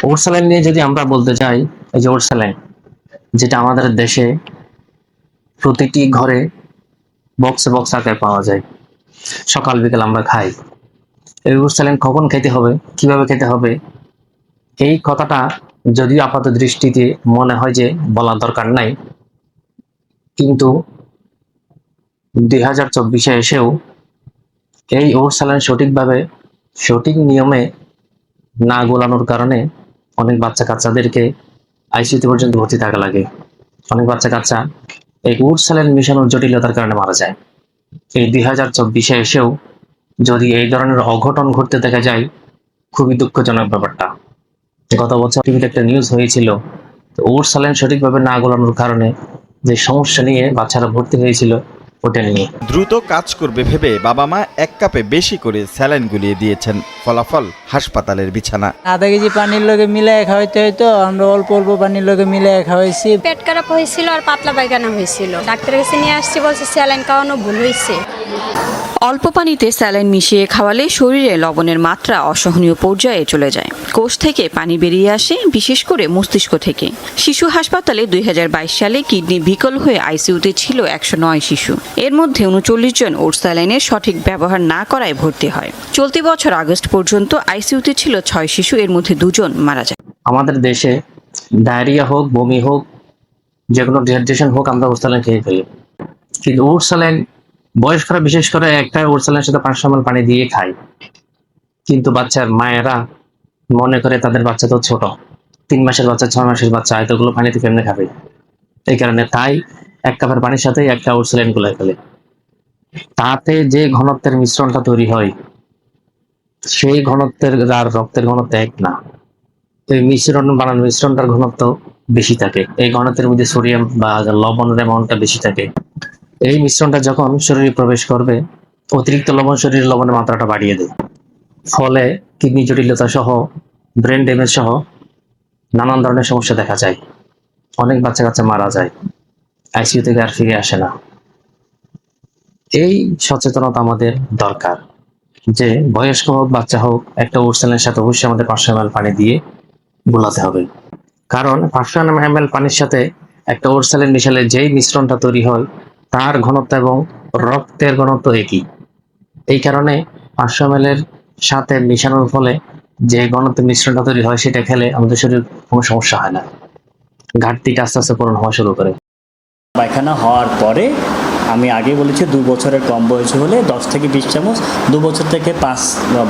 ওট saline নিয়ে যদি আমরা বলতে চাই, এই যে ওট স্যালাইন, যেটা আমাদের দেশে প্রতিটি ঘরে বক্সে বক্স আকারে পাওয়া যায়, সকাল বিকেল আমরা খাই। এই ওট স্যালাইন কখন খেতে হবে, কিভাবে খেতে হবে, এই কথাটা যদিও আপাত দৃষ্টিতে মনে হয় যে বলার দরকার নাই, কিন্তু 2024-এ এসেও এই ওট স্যালাইন সঠিকভাবে সঠিক নিয়মে না গোলানোর কারণে অনেক বাচ্চা কাচ্চাদেরকে আইসিইউতে পর্যন্ত ভর্তি থাকা লাগে। অনেক বাচ্চা কাচ্চা এই ওট স্যালাইন মিশানোর জটিলতার কারণে মারা যায়। এই 2024-এ এসেও যদি এই ধরনের অঘটন ঘটতে দেখা যায়, খুবই দুঃখজনক ব্যাপারটা। গত বছর টিভিতে একটা নিউজ হয়েছিল, ওট স্যালাইন সঠিকভাবে না গোলানোর কারণে যে সমস্যা নিয়ে বাচ্চারা ভর্তি হয়েছিল ওটা নিয়ে। দ্রুত কাজ করবে ভেবে বাবা মা 1 কাপে বেশি করে স্যালাইন গুলিয়ে দিয়েছেন, ফলাফল হাসপাতালের বিছানা। আধা কেজি পানির লগে মিলাই খাওয়াইতে হইতো, আমরা অল্প অল্প পানির লগে মিলাই খাওয়াইছি। পেট খারাপ হয়েছিল আর পাতলা পায়খানা হয়েছিল, ডাক্তারের কাছে নিয়ে আসছি, বলছে স্যালাইন খাওয়ানো ভুল হয়েছে। অল্প পানিতে স্যালাইন মিশিয়ে খাওয়ালে শরীরে লবণের মাত্রা অসহনীয় পর্যায়ে চলে যায়। কোষ থেকে পানি বেরিয়ে আসে, বিশেষ করে মস্তিষ্ক থেকে। শিশু হাসপাতালে 2022 সালে কিডনি বিকল হয়ে আইসিইউতে ছিল 109 শিশু। এর মধ্যে 39 জন ওট স্যালাইনের সঠিক ব্যবহার না করায় ভর্তি হয়। চলতি বছর আগস্ট পর্যন্ত আইসিইউতে ছিল 6 শিশু, এর মধ্যে 2 জন মারা যায়। আমাদের দেশে ডায়রিয়া হোক, বমি হোক, যে কোনো ডিহাইড্রেশন হোক, আমরা ওট স্যালাইন খেয়ে ফেলি। কিন্তু ওট স্যালাইন বয়স্করা বিশেষ করে একটা ওট স্যালাইনের সাথে 500 ml পানি দিয়ে খায়, কিন্তু বাচ্চার মায়েরা মনে করে তাদের বাচ্চা তো ছোট, 3 মাসের বাচ্চা, 6 মাসের বাচ্চা, এতগুলো পানিতে কেমনে খাবে। এই কারণে তাই 1 কাপের পানির সাথে একটা ওট স্যালাইন গুলাই ফেলে। তাতে যে ঘনত্বের মিশ্রণটা তৈরি হয়, সেই ঘনত্বের আর রক্তের ঘনত্ব এক না। এই মিশ্রণটার ঘনত্ব বেশি থাকে, এই ঘনত্বের মধ্যে সোডিয়াম বা লবণের অ্যামাউন্টটা বেশি থাকে। এই মিশ্রণটা যখন শরীরে প্রবেশ করবে, অতিরিক্ত লবণ শরীরে লবণের মাত্রাটা বাড়িয়ে দেয়, ফলে কিডনি জটিলতা সহ, ব্রেন ড্যামেজ সহ নানান ধরনের সমস্যা দেখা যায়। অনেক বাচ্চা কাচ্চা মারা যায়, আইসিইউ থেকে আর ফিরে আসে না। এই সচেতনতা আমাদের দরকার যে বয়স্ক হোক বাচ্চা হোক, একটা ওট স্যালাইনের সাথে অবশ্যই আমাদের 500 ml পানি দিয়ে গোলাতে হবে। কারণ 500 ml পানির সাথে একটা ওট স্যালাইন মিশালে যেই মিশ্রণটা তৈরি হয়, তার ঘনত্ব এবং রক্তের ঘনত্ব একই। এই কারণে 500 ml এর সাথে মিশানোর ফলে যে ঘনত্বের মিশ্রণটা তৈরি হয়, সেটা খেলে আমাদের শরীর কোনো সমস্যা হয় না, ঘাটতিটা আস্তে আস্তে পূরণ হওয়া শুরু করে। পায়খানা হওয়ার পরে আমি আগে বলেছি 2 বছরের কম বয়সী হলে 10 থেকে 20 চামচ, 2 বছর থেকে 5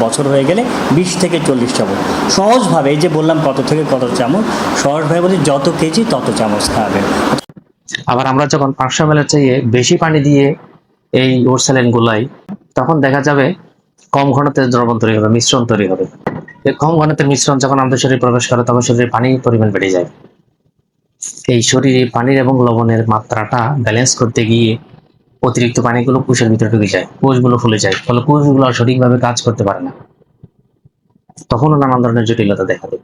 বছর হয়ে গেলে 20 থেকে 40 চামচ। সহজভাবে এই যে বললাম কত থেকে কত চামচ, সহজভাবে বলি যত কেজি তত চামচ খাবেন। আবার আমরা যখন 500 ml এর চেয়ে বেশি পানি দিয়ে এই ওট স্যালাইন গুলাই, তখন দেখা যাবে কম ঘনত্বের দ্রবণ তৈরি হবে, মিশ্রণ তৈরি হবে। এই কম ঘনত্বের মিশ্রণ যখন আমাদের শরীরে প্রবেশ করে, তখন শরীরে পানির পরিমাণ বেড়ে যায়। এই শরীরে পানির এবং লবণের মাত্রাটা ব্যালেন্স করতে গিয়ে অতিরিক্ত পানিগুলো কোষের ভিতরে ঢুকে যায়, কোষগুলো ফুলে যায়, ফলে কোষগুলো আর সঠিকভাবে কাজ করতে পারে না, তখনও নানান ধরনের জটিলতা দেখা দেয়।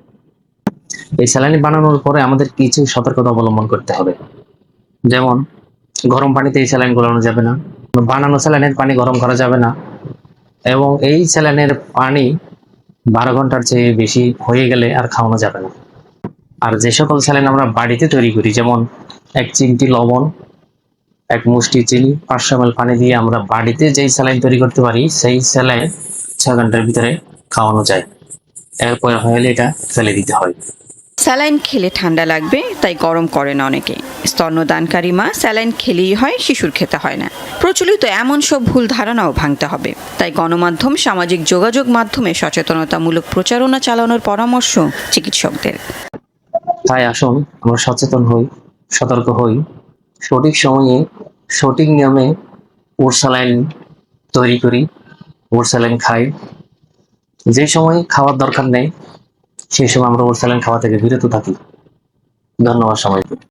এই স্যালাইন বানানোর পরে আমাদের কিছু সতর্কতা অবলম্বন করতে হবে। যেমন গরম পানিতে এই স্যালাইন গলানো যাবে না, বানানো স্যালাইনের পানি গরম করা যাবে না, এবং এই স্যালাইনের পানি 12 ঘন্টার চেয়ে বেশি হয়ে গেলে আর খাওয়ানো যাবে না। আর যে সকল স্যালাইন আমরা বাড়িতে তৈরি করি, যেমন 1 চিমটি লবণ, 1 মুষ্টি চিনি, 500 ml পানি দিয়ে আমরা বাড়িতে যেই স্যালাইন তৈরি করতে পারি, সেই স্যালাইন 6 ঘন্টার ভিতরে খাওয়ানো যায়। এরপর হলে এটা ফেলে দিতে হয়। স্যালাইন খেলে ঠান্ডা লাগবে, তাই গরম করে না অনেকে। স্তন্যদানকারী মা স্যালাইন খেলেই হয়, শিশুর খেতে হয় না। প্রচলিত এমন সব ভুল ধারণাও ভাঙতে হবে। তাই গণমাধ্যম, সামাজিক যোগাযোগ মাধ্যমে সচেতনতামূলক প্রচারণা চালানোর পরামর্শ চিকিৎসকদের। তাই আসুন আমরা সচেতন হই, সতর্ক হই, সঠিক সময়ে সঠিক নিয়মে ওট স্যালাইন তৈরি করি, ওট স্যালাইন খাই। যে সময় খাওয়ার দরকার নেই, সেই সময় আমরা ওট স্যালাইন খাওয়া থেকে বিরত থাকি। ধন্যবাদ সবাইকে।